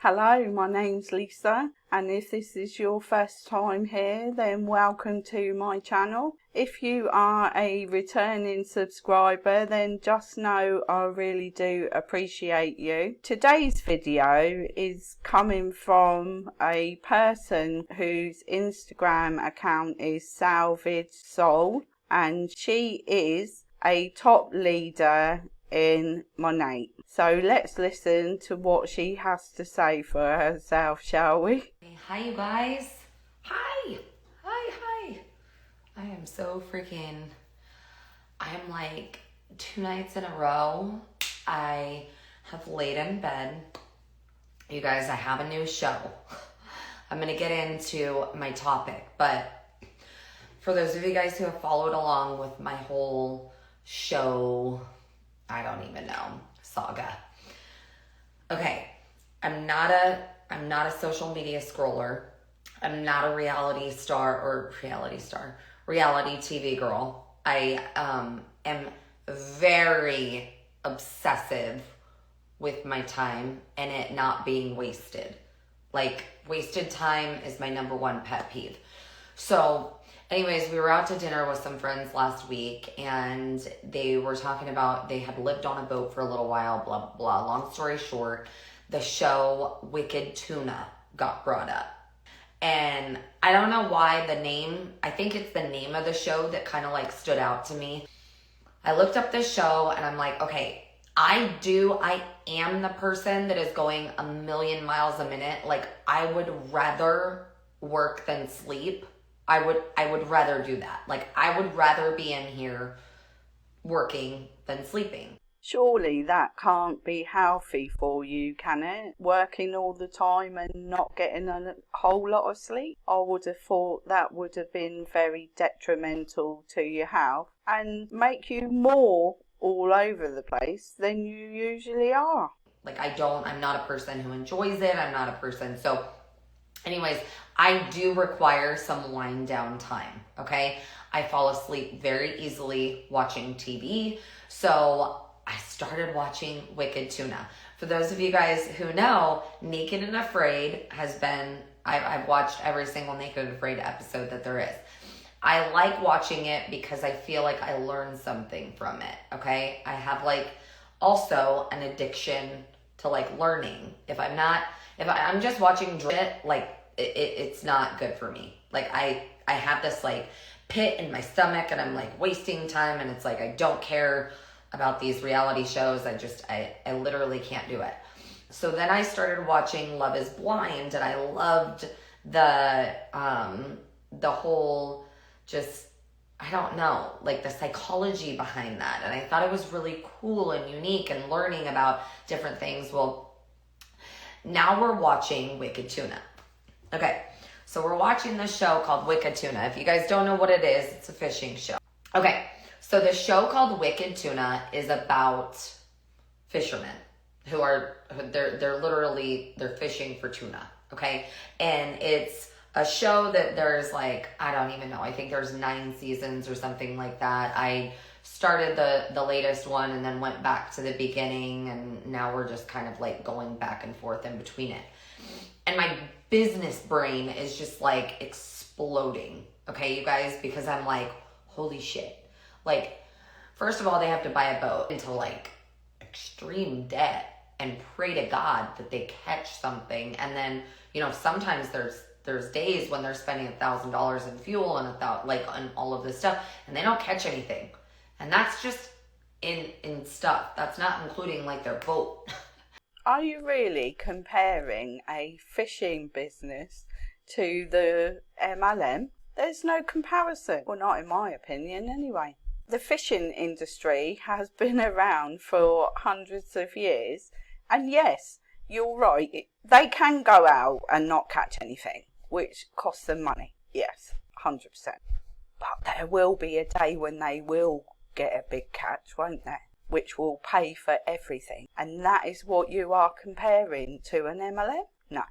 Hello, my name's Lisa, and if this is your first time here, then welcome to my channel. If you are a returning subscriber, then just know I really do appreciate you. Today's video is coming from a person whose Instagram account is Salvage Soul, and she is a top leader in Monat. So let's listen to what she has to say for herself, shall we? Hi, you guys. Hi. I am so freaking, I'm like 2 nights in a row. I have laid in bed. You guys, I have a new show. I'm going to get into my topic, but for those of you guys who have followed along with my whole show, I don't even know, saga. Okay, I'm not a social media scroller. I'm not a reality TV girl. I am very obsessive with my time and it not being wasted. Like, wasted time is my number one pet peeve. So anyways, we were out to dinner with some friends last week and they were talking about they had lived on a boat for a little while, blah, blah, blah. Long story short, the show Wicked Tuna got brought up. And I don't know why the name, I think it's the name of the show that kind of like stood out to me. I looked up this show and I'm like, okay, I am the person that is going a million miles a minute. Like, I would rather work than sleep. I would rather do that. Like, I would rather be in here working than sleeping. Surely that can't be healthy for you, can it? Working all the time and not getting a whole lot of sleep? I would have thought that would have been very detrimental to your health and make you more all over the place than you usually are. Like, I'm not a person who enjoys it. I'm not a person. So anyways, I do require some wind down time, okay? I fall asleep very easily watching TV. So I started watching Wicked Tuna. For those of you guys who know, Naked and Afraid has been, I've watched every single Naked and Afraid episode that there is. I like watching it because I feel like I learn something from it, okay? I have like also an addiction to like learning. If I'm just watching it, like it's not good for me. Like I have this like pit in my stomach and I'm like wasting time and it's like I don't care about these reality shows. I literally can't do it. So then I started watching Love is Blind and I loved the whole just, I don't know, like the psychology behind that. And I thought it was really cool and unique and learning about different things. Well, now we're watching Wicked Tuna. Okay, so we're watching this show called Wicked Tuna. If you guys don't know what it is, it's a fishing show. Okay, so the show called Wicked Tuna is about fishermen they're fishing for tuna, okay? And it's a show that there's like, I don't even know, I think there's 9 seasons or something like that. I started the latest one and then went back to the beginning and now we're just kind of like going back and forth in between it. And my business brain is just like exploding, okay, you guys, because I'm like, holy shit. Like, first of all, they have to buy a boat into like extreme debt and pray to God that they catch something. And then, you know, sometimes there's days when they're spending $1,000 in fuel and on all of this stuff and they don't catch anything. And that's just in stuff. That's not including like their boat. Are you really comparing a fishing business to the MLM? There's no comparison. Well, not in my opinion anyway. The fishing industry has been around for hundreds of years. And yes, you're right. They can go out and not catch anything, which costs them money. Yes, 100%. But there will be a day when they will get a big catch, won't there? Which will pay for everything. And that is what you are comparing to an MLM? No.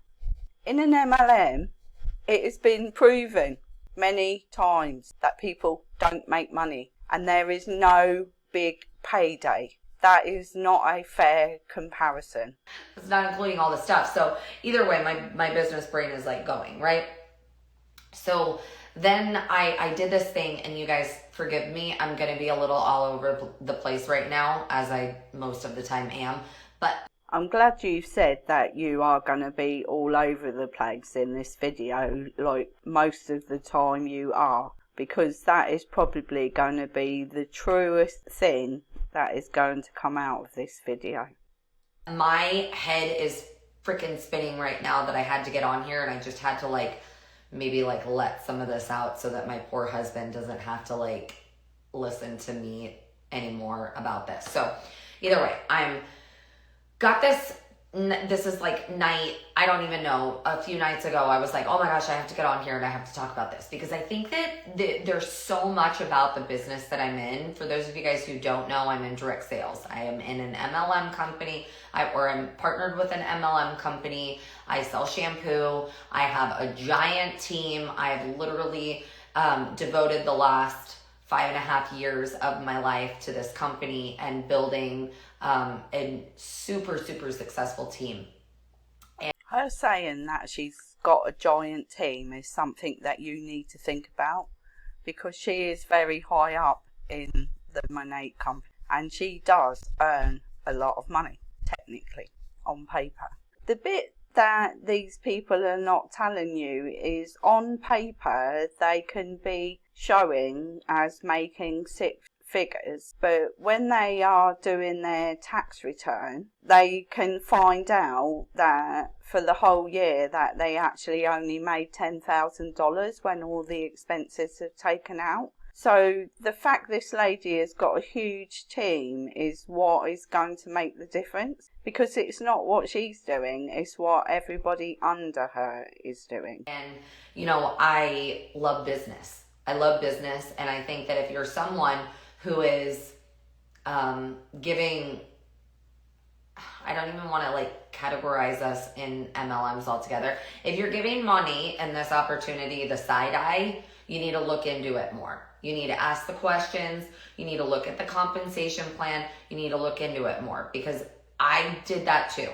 In an MLM, it has been proven many times that people don't make money and there is no big payday That is not a fair comparison. It's not including all the stuff. So either way, my business brain is like going, right? So then I did this thing, and you guys forgive me, I'm going to be a little all over the place right now, as I most of the time am. But I'm glad you've said that you are going to be all over the place in this video, like most of the time you are, because that is probably going to be the truest thing that is going to come out of this video. my head is freaking spinning right now that I had to get on here, and I just had to maybe let some of this out so that my poor husband doesn't have to listen to me anymore about this. So either way, got this is night, I don't even know, a few nights ago, I was like, oh my gosh, I have to get on here and I have to talk about this, because I think that there's so much about the business that I'm in. For those of you guys who don't know, I'm in direct sales. I am in an MLM company, I'm partnered with an MLM company. I sell shampoo. I have a giant team. I've literally devoted the last 5.5 years of my life to this company and building a super, super successful team. And her saying that she's got a giant team is something that you need to think about, because she is very high up in the Monat company, and she does earn a lot of money, technically, on paper. The bit that these people are not telling you is, on paper they can be showing as making six figures, but when they are doing their tax return, they can find out that for the whole year that they actually only made $10,000 when all the expenses are taken out. So the fact this lady has got a huge team is what is going to make the difference, because it's not what she's doing, it's what everybody under her is doing. And I love business. I love business, and I think that if you're someone who is giving, I don't even want to categorize us in MLMs altogether. If you're giving money and this opportunity the side eye, you need to look into it more. You need to ask the questions. You need to look at the compensation plan. You need to look into it more, because I did that too.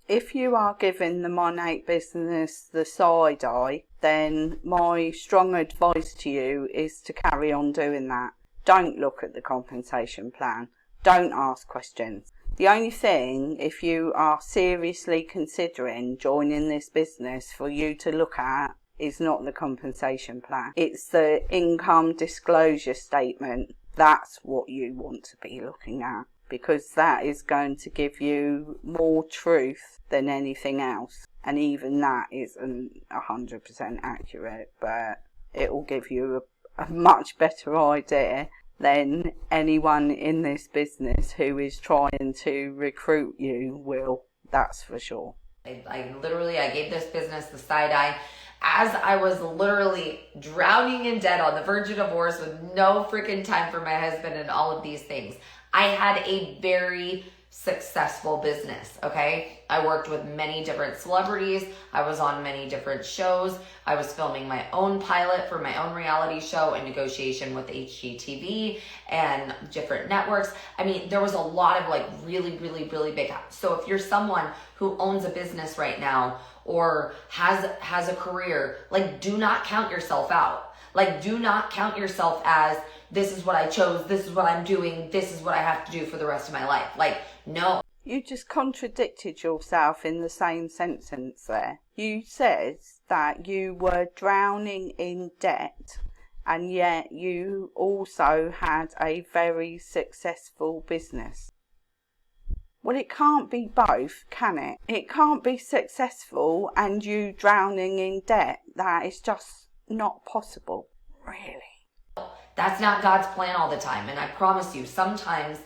If you are giving the Monat business the side eye, then my strong advice to you is to carry on doing that. Don't look at the compensation plan. Don't ask questions. The only thing, if you are seriously considering joining this business, for you to look at is not the compensation plan. It's the income disclosure statement. That's what you want to be looking at, because that is going to give you more truth than anything else. And even that isn't 100% accurate, but it will give you a much better idea than anyone in this business who is trying to recruit you will. That's for sure. I gave this business the side eye as I was literally drowning in debt, on the verge of divorce, with no freaking time for my husband and all of these things. I had a very successful business, okay? I worked with many different celebrities. I was on many different shows. I was filming my own pilot for my own reality show in negotiation with HGTV and different networks. I mean, there was a lot of really, really, really big. So if you're someone who owns a business right now or has a career, do not count yourself out. Do not count yourself as, this is what I chose, this is what I'm doing, this is what I have to do for the rest of my life. No. You just contradicted yourself in the same sentence there. You said that you were drowning in debt, and yet you also had a very successful business. Well, it can't be both, can it? It can't be successful and you drowning in debt. That is just not possible, really. That's not God's plan all the time. And I promise you, sometimes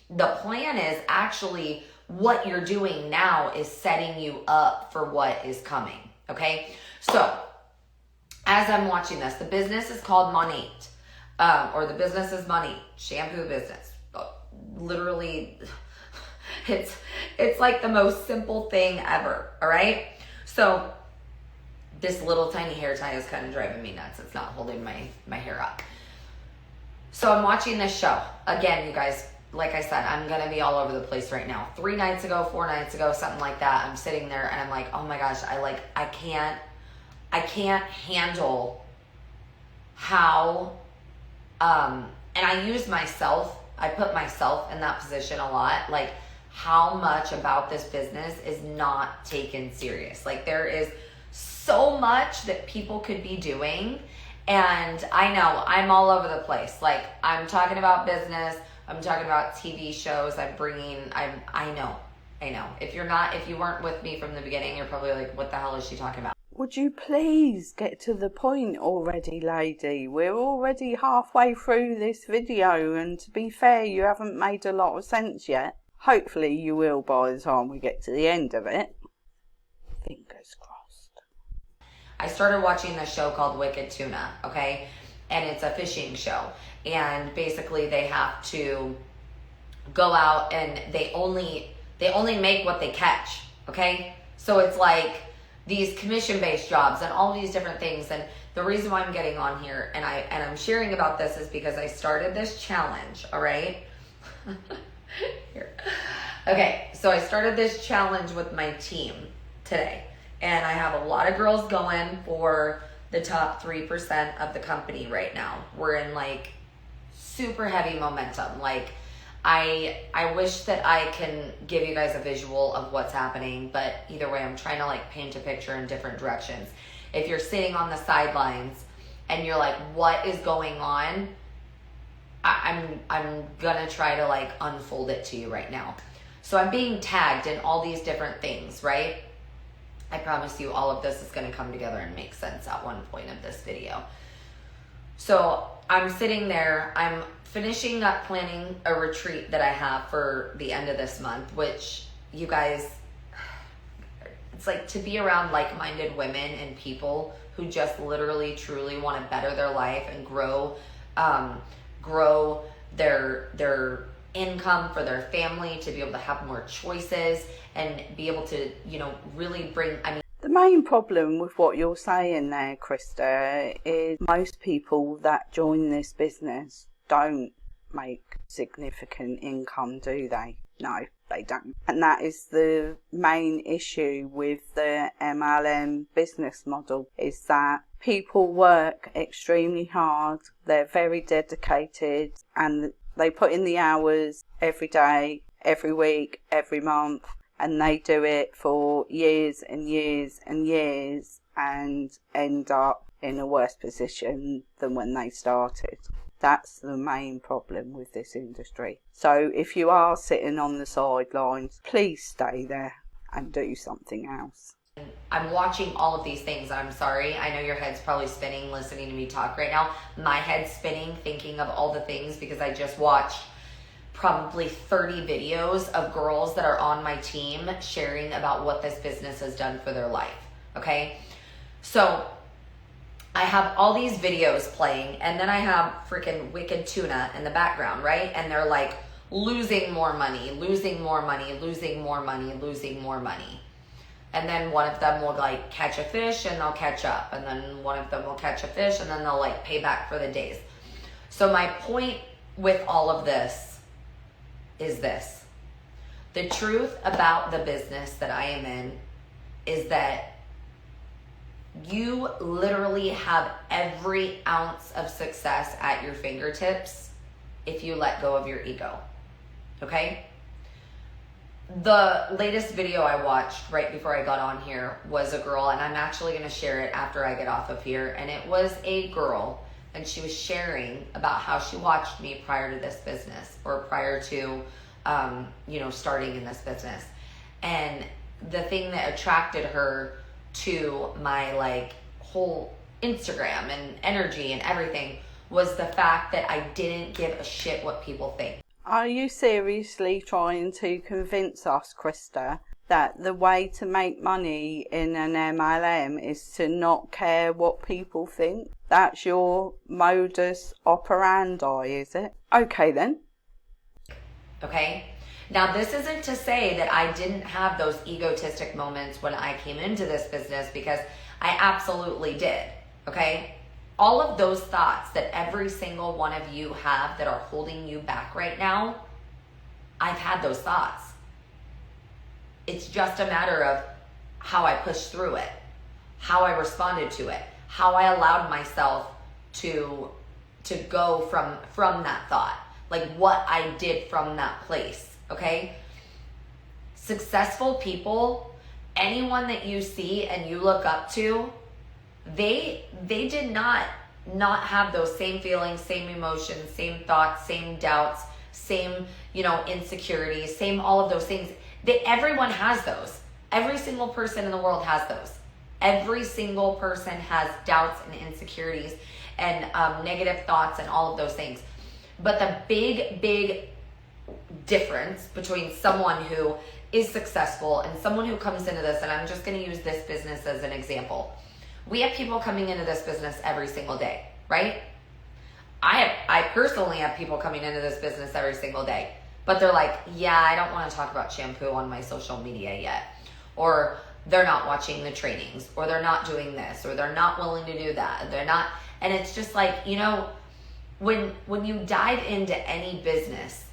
the plan is actually what you're doing now is setting you up for what is coming. Okay? So, as I'm watching this, the business is called Monat, or the business is Monat, shampoo business. Literally, it's like the most simple thing ever. All right? So, this little tiny hair tie is kind of driving me nuts. It's not holding my hair up. So I'm watching this show. Again, you guys, like I said, I'm going to be all over the place right now. 3 nights ago, 4 nights ago, something like that, I'm sitting there and I'm like, oh my gosh, I can't handle how, and I put myself in that position a lot, like how much about this business is not taken serious. Like there is so much that people could be doing. And I know I'm all over the place. Like I'm talking about business. I'm talking about TV shows. I know. If you weren't with me from the beginning, you're probably like, what the hell is she talking about? Would you please get to the point already, lady? We're already halfway through this video, and to be fair, you haven't made a lot of sense yet. Hopefully you will by the time we get to the end of it. Fingers crossed. I started watching this show called Wicked Tuna, okay? And it's a fishing show. And basically they have to go out and they only make what they catch, okay? So it's like these commission-based jobs and all these different things. And the reason why I'm getting on here and I'm sharing about this is because I started this challenge, all right? Here. Okay, so I started this challenge with my team today. And I have a lot of girls going for the top 3% of the company right now. We're in like super heavy momentum. Like I wish that I can give you guys a visual of what's happening, but either way, I'm trying to like paint a picture in different directions. If you're sitting on the sidelines and you're like, what is going on? I'm gonna try to like unfold it to you right now. So I'm being tagged in all these different things, right? I promise you all of this is going to come together and make sense at one point of this video. So I'm sitting there, I'm finishing up planning a retreat that I have for the end of this month, which you guys, it's like to be around like-minded women and people who just literally truly want to better their life and grow their income for their family, to be able to have more choices and be able to, really bring, The main problem with what you're saying there, Christa, is most people that join this business don't make significant income, do they? No, they don't. And that is the main issue with the MLM business model, is that people work extremely hard, they're very dedicated, and they put in the hours every day, every week, every month, and they do it for years and years and years and end up in a worse position than when they started. That's the main problem with this industry. So if you are sitting on the sidelines, please stay there and do something else. I'm watching all of these things. I'm sorry. I know your head's probably spinning listening to me talk right now. My head's spinning thinking of all the things because I just watched probably 30 videos of girls that are on my team sharing about what this business has done for their life. Okay? So I have all these videos playing, and then I have freaking Wicked Tuna in the background, right? And they're like losing more money, losing more money, losing more money, losing more money. And then one of them will like catch a fish and they'll catch up. And then one of them will catch a fish and then they'll like pay back for the days. So my point with all of this is this. The truth about the business that I am in is that you literally have every ounce of success at your fingertips if you let go of your ego. Okay? The latest video I watched right before I got on here was a girl, and I'm actually going to share it after I get off of here. And it was a girl, and she was sharing about how she watched me prior to this business, or prior to, starting in this business. And the thing that attracted her to my whole Instagram and energy and everything was the fact that I didn't give a shit what people think. Are you seriously trying to convince us, Christa, that the way to make money in an MLM is to not care what people think? That's your modus operandi, is it? Okay then. Okay? Now, this isn't to say that I didn't have those egotistic moments when I came into this business, because I absolutely did. Okay? All of those thoughts that every single one of you have that are holding you back right now, I've had those thoughts. It's just a matter of how I pushed through it, how I responded to it, how I allowed myself to go from that thought, like what I did from that place, okay? Successful people, anyone that you see and you look up to, they did not have those same feelings, same emotions, same thoughts, same doubts, same, insecurities, same all of those things. Everyone has those. Every single person in the world has those. Every single person has doubts and insecurities and negative thoughts and all of those things. But the big difference between someone who is successful and someone who comes into this, and I'm just going to use this business as an example. We have people coming into this business every single day, right? I personally have people coming into this business every single day, but they're like, yeah, I don't want to talk about shampoo on my social media yet. Or they're not watching the trainings, or they're not doing this, or they're not willing to do that. They're not, and it's just like, when you dive into any business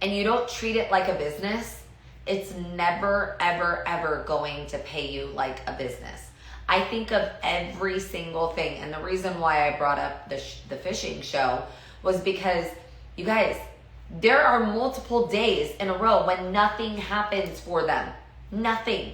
and you don't treat it like a business, it's never, ever, ever going to pay you like a business. I think of every single thing, and the reason why I brought up the fishing show was because, you guys, there are multiple days in a row when nothing happens for them. Nothing.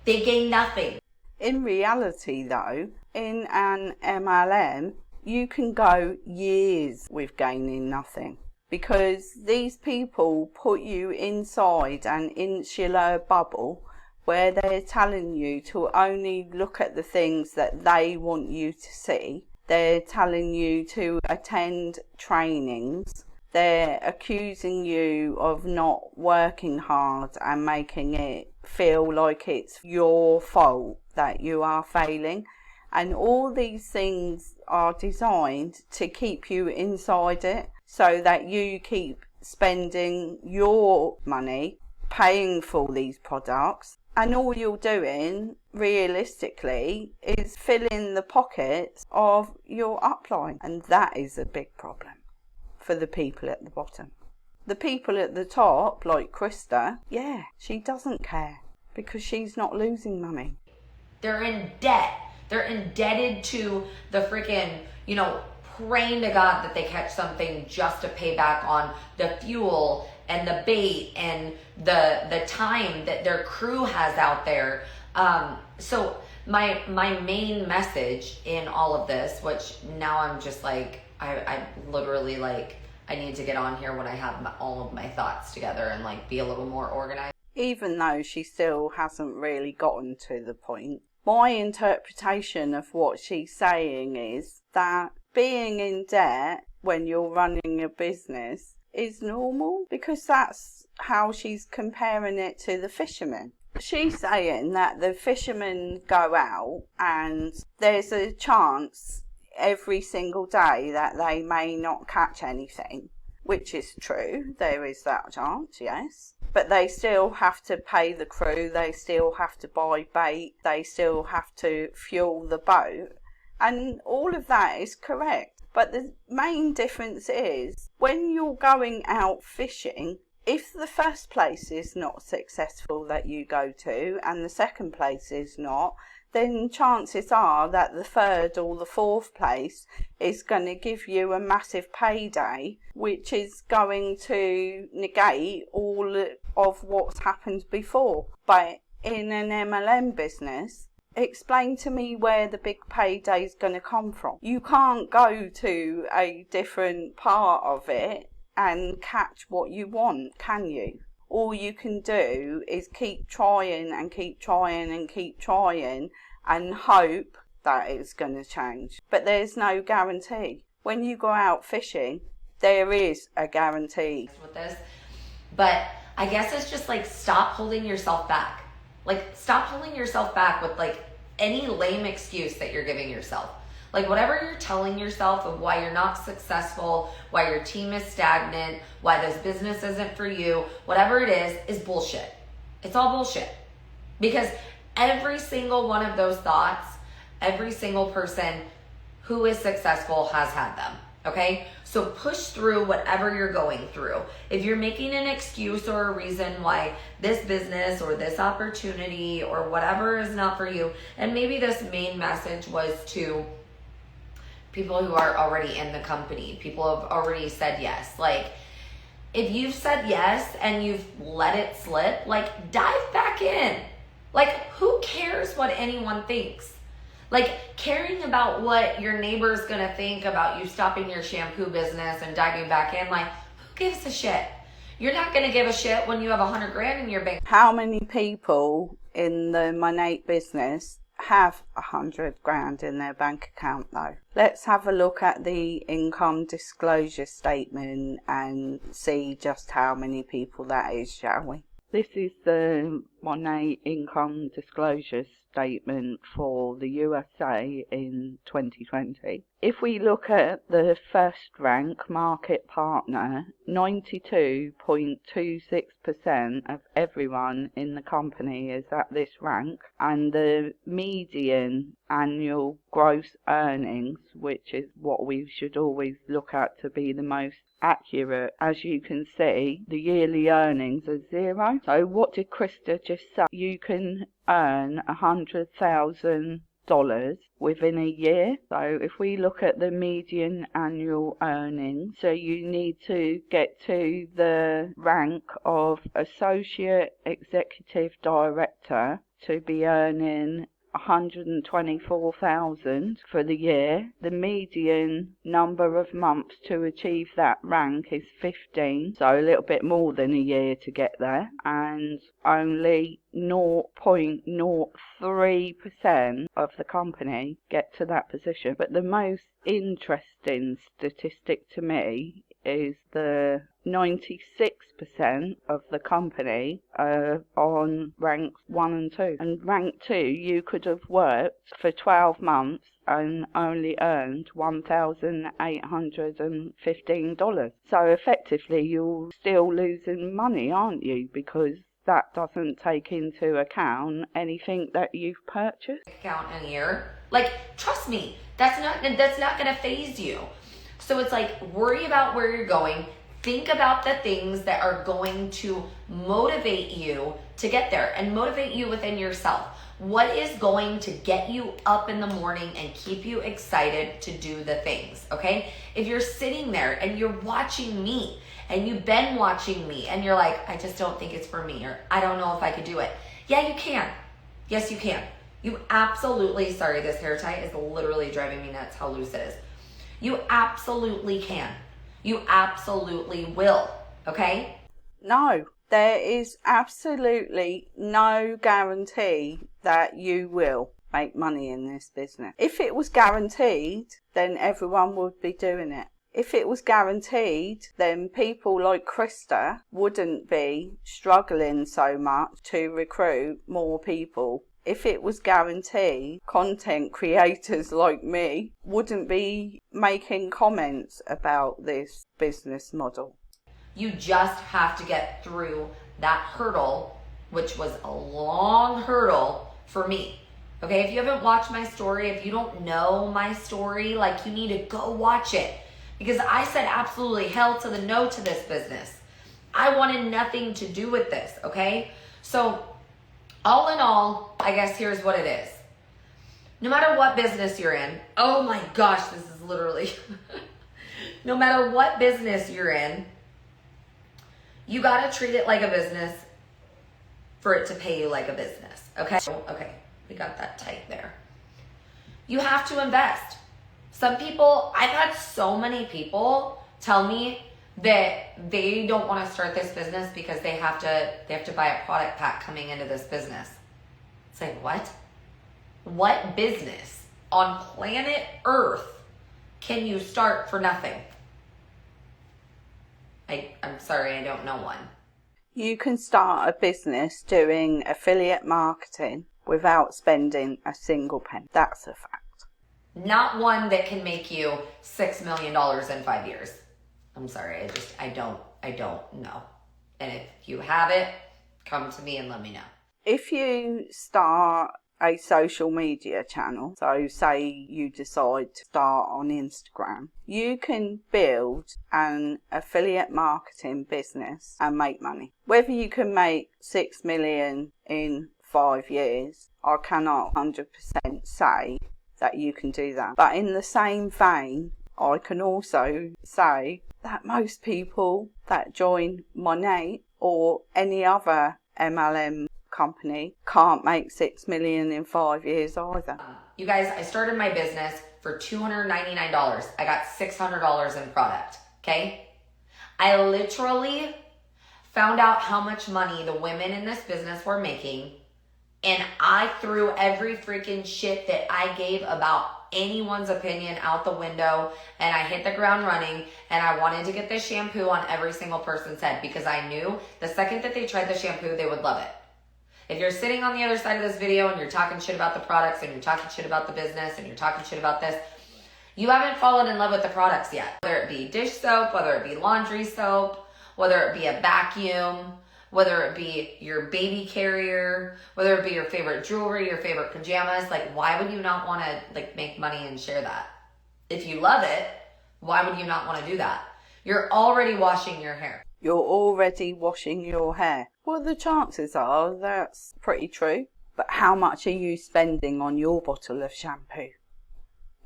They gain nothing. In reality, though, in an MLM, you can go years with gaining nothing, because these people put you inside an insular bubble where they're telling you to only look at the things that they want you to see. They're telling you to attend trainings. They're accusing you of not working hard and making it feel like it's your fault that you are failing. And all these things are designed to keep you inside it, so that you keep spending your money paying for these products, and all you're doing realistically is filling the pockets of your upline. And that is a big problem for the people at the bottom. The people at the top, like Christa, yeah, she doesn't care because she's not losing money. They're in debt. They're indebted to the freaking, praying to God that they catch something just to pay back on the fuel and the bait and the time that their crew has out there. So my main message in all of this, which now I'm just like, I literally like, I need to get on here when I have all of my thoughts together and like be a little more organized. Even though she still hasn't really gotten to the point, my interpretation of what she's saying is that being in debt when you're running a business is normal, because that's how she's comparing it to the fishermen. She's saying that the fishermen go out and there's a chance every single day that they may not catch anything, which is true. There is that chance, yes. But they still have to pay the crew, they still have to buy bait, they still have to fuel the boat, and all of that is correct. But the main difference is, when you're going out fishing, if the first place is not successful that you go to, and the second place is not, then chances are that the third or the fourth place is going to give you a massive payday, which is going to negate all of what's happened before. But in an MLM business, explain to me where the big payday is going to come from. You can't go to a different part of it and catch what you want, can you? All you can do is keep trying and keep trying and keep trying and hope that it's going to change. But there's no guarantee. When you go out fishing, there is a guarantee. With this, but I guess it's just like, stop holding yourself back. Like, stop holding yourself back with like any lame excuse that you're giving yourself. Like, whatever you're telling yourself of why you're not successful, why your team is stagnant, why this business isn't for you, whatever it is bullshit. It's all bullshit. Because every single one of those thoughts, every single person who is successful has had them. Okay? So push through whatever you're going through. If you're making an excuse or a reason why this business or this opportunity or whatever is not for you, and maybe this main message was to people who are already in the company, people who have already said yes. Like, if you've said yes and you've let it slip, like, dive back in. Like, who cares what anyone thinks? Like, caring about what your neighbor's gonna think about you stopping your shampoo business and diving back in, like, who gives a shit? You're not gonna give a shit when you have $100 grand in your bank. How many people in the Monat business have 100 grand in their bank account though? Let's have a look at the income disclosure statement and see just how many people that is, shall we? This is the Monat income disclosure statement for the USA in 2020. If we look at the first rank market partner, 92.26% of everyone in the company is at this rank, and the median annual gross earnings, which is what we should always look at to be the most accurate, as you can see, the yearly earnings are zero. So what did Christa just say? You can earn $100,000 within a year. So if we look at the median annual earnings, so you need to get to the rank of associate executive director to be earning 124,000 for the year. The median number of months to achieve that rank is 15, so a little bit more than a year to get there, and only 0.03% of the company get to that position. But the most interesting statistic to me is the 96% of the company are on ranks 1 and 2. And rank 2, you could have worked for 12 months and only earned $1,815. So effectively, you're still losing money, aren't you? Because that doesn't take into account anything that you've purchased. Account in a year. Like, trust me, that's not gonna faze you. So it's like, worry about where you're going. Think about the things that are going to motivate you to get there and motivate you within yourself. What is going to get you up in the morning and keep you excited to do the things, okay? If you're sitting there and you're watching me and you've been watching me and you're like, I just don't think it's for me, or I don't know if I could do it. Yeah, you can. Yes, you can. You absolutely, sorry, this hair tie is literally driving me nuts how loose it is. You absolutely can. You absolutely will, okay? No, there is absolutely no guarantee that you will make money in this business. If it was guaranteed, then everyone would be doing it. If it was guaranteed, then people like Christa wouldn't be struggling so much to recruit more people. If it was guaranteed, content creators like me wouldn't be making comments about this business model. You just have to get through that hurdle, which was a long hurdle for me. Okay, if you haven't watched my story, if you don't know my story, like, you need to go watch it. Because I said absolutely hell to the no to this business. I wanted nothing to do with this, okay? So, all in all, I guess here's what it is. No matter what business you're in, oh my gosh, this is literally, no matter what business you're in, you gotta treat it like a business for it to pay you like a business, okay? Okay, we got that tight there. You have to invest. Some people, I've had so many people tell me that they don't want to start this business because they have to buy a product pack coming into this business. It's like, what? What business on planet Earth can you start for nothing? I'm sorry, I don't know one. You can start a business doing affiliate marketing without spending a single penny. That's a fact. Not one that can make you $6 million in 5 years. I'm sorry, I don't know. And if you have it, come to me and let me know. If you start a social media channel, so say you decide to start on Instagram, you can build an affiliate marketing business and make money. Whether you can make 6 million in 5 years, I cannot 100% say that you can do that. But in the same vein, I can also say that most people that join Monat or any other MLM company can't make 6 million in 5 years either. You guys, I started my business for $299. I got $600 in product, okay? I literally found out how much money the women in this business were making, and I threw every freaking shit that I gave about anyone's opinion out the window, and I hit the ground running, and I wanted to get this shampoo on every single person's head because I knew the second that they tried the shampoo, they would love it. If you're sitting on the other side of this video and you're talking shit about the products and you're talking shit about the business and you're talking shit about this, you haven't fallen in love with the products yet. Whether it be dish soap, whether it be laundry soap, whether it be a vacuum, whether it be your baby carrier, whether it be your favorite jewelry, your favorite pajamas, like why would you not want to like make money and share that? If you love it, why would you not want to do that? You're already washing your hair. You're already washing your hair. Well, the chances are that's pretty true. But how much are you spending on your bottle of shampoo?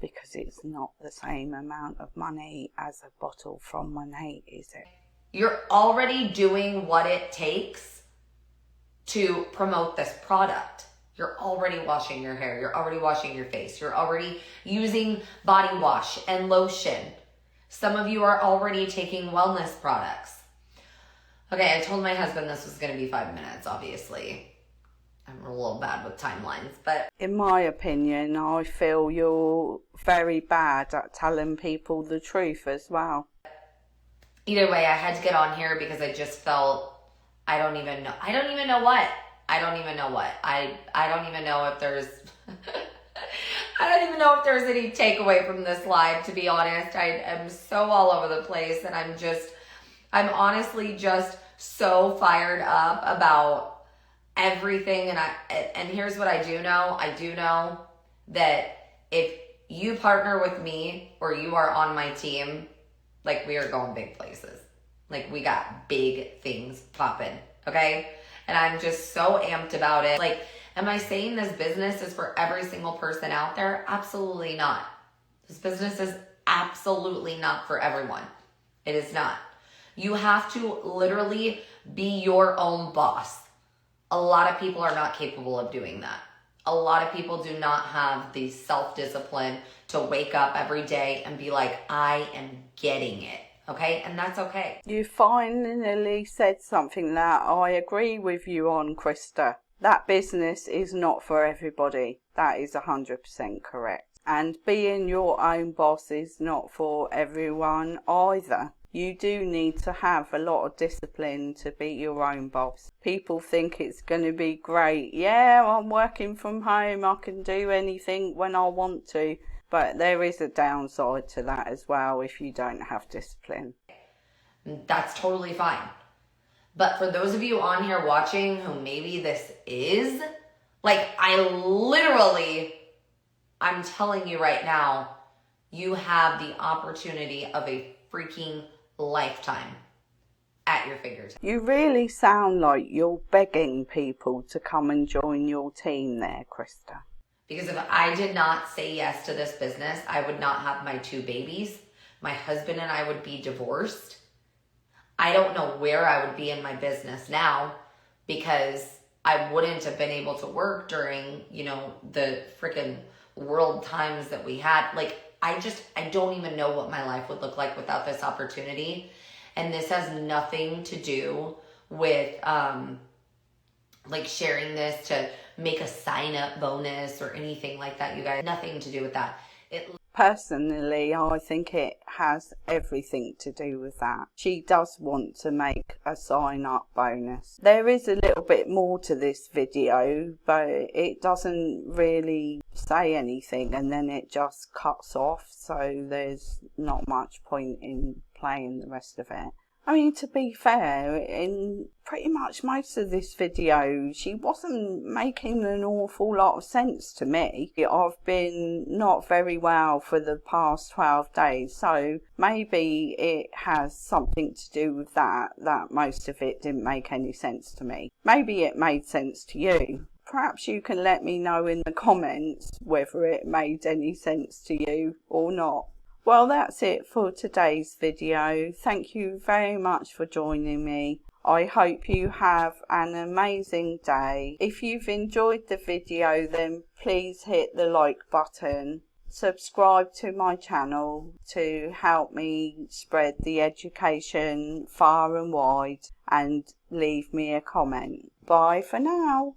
Because it's not the same amount of money as a bottle from Monat, is it? You're already doing what it takes to promote this product. You're already washing your hair. You're already washing your face. You're already using body wash and lotion. Some of you are already taking wellness products. Okay, I told my husband this was going to be 5 minutes, obviously. I'm a little bad with timelines, but... In my opinion, I feel you're very bad at telling people the truth as well. Either way, I had to get on here because I just felt, I don't even know what. I don't even know if there's, I don't even know if there's any takeaway from this live, to be honest. I am so all over the place, and I'm honestly just so fired up about everything. And here's what I do know. I do know that if you partner with me or you are on my team, like we are going big places. Like we got big things popping, okay? And I'm just so amped about it. Like, am I saying this business is for every single person out there? Absolutely not. This business is absolutely not for everyone. It is not. You have to literally be your own boss. A lot of people are not capable of doing that. A lot of people do not have the self-discipline to wake up every day and be like, I am getting it. Okay? And that's okay. You finally said something that I agree with you on, Christa. That business is not for everybody. That is 100% correct. And being your own boss is not for everyone either. You do need to have a lot of discipline to be your own boss. People think it's going to be great. Yeah, I'm working from home. I can do anything when I want to. But there is a downside to that as well if you don't have discipline. That's totally fine. But for those of you on here watching who maybe this is, like I'm telling you right now, you have the opportunity of a freaking lifetime at your fingertips. You really sound like you're begging people to come and join your team there, Christa. Because if I did not say yes to this business, I would not have my 2 babies. My husband and I would be divorced. I don't know where I would be in my business now because I wouldn't have been able to work during, the freaking world times that we had. Like, I don't even know what my life would look like without this opportunity. And this has nothing to do with, sharing this to make a sign-up bonus or anything like that, you guys. Nothing to do with that. Personally, I think it has everything to do with that. She does want to make a sign-up bonus. There is a little bit more to this video, but it doesn't really say anything and then it just cuts off, so there's not much point in playing the rest of it. I mean, to be fair, in pretty much most of this video, she wasn't making an awful lot of sense to me. I've been not very well for the past 12 days, so maybe it has something to do with that most of it didn't make any sense to me. Maybe it made sense to you. Perhaps you can let me know in the comments whether it made any sense to you or not. Well, that's it for today's video. Thank you very much for joining me. I hope you have an amazing day. If you've enjoyed the video, then please hit the like button. Subscribe to my channel to help me spread the education far and wide, and leave me a comment. Bye for now.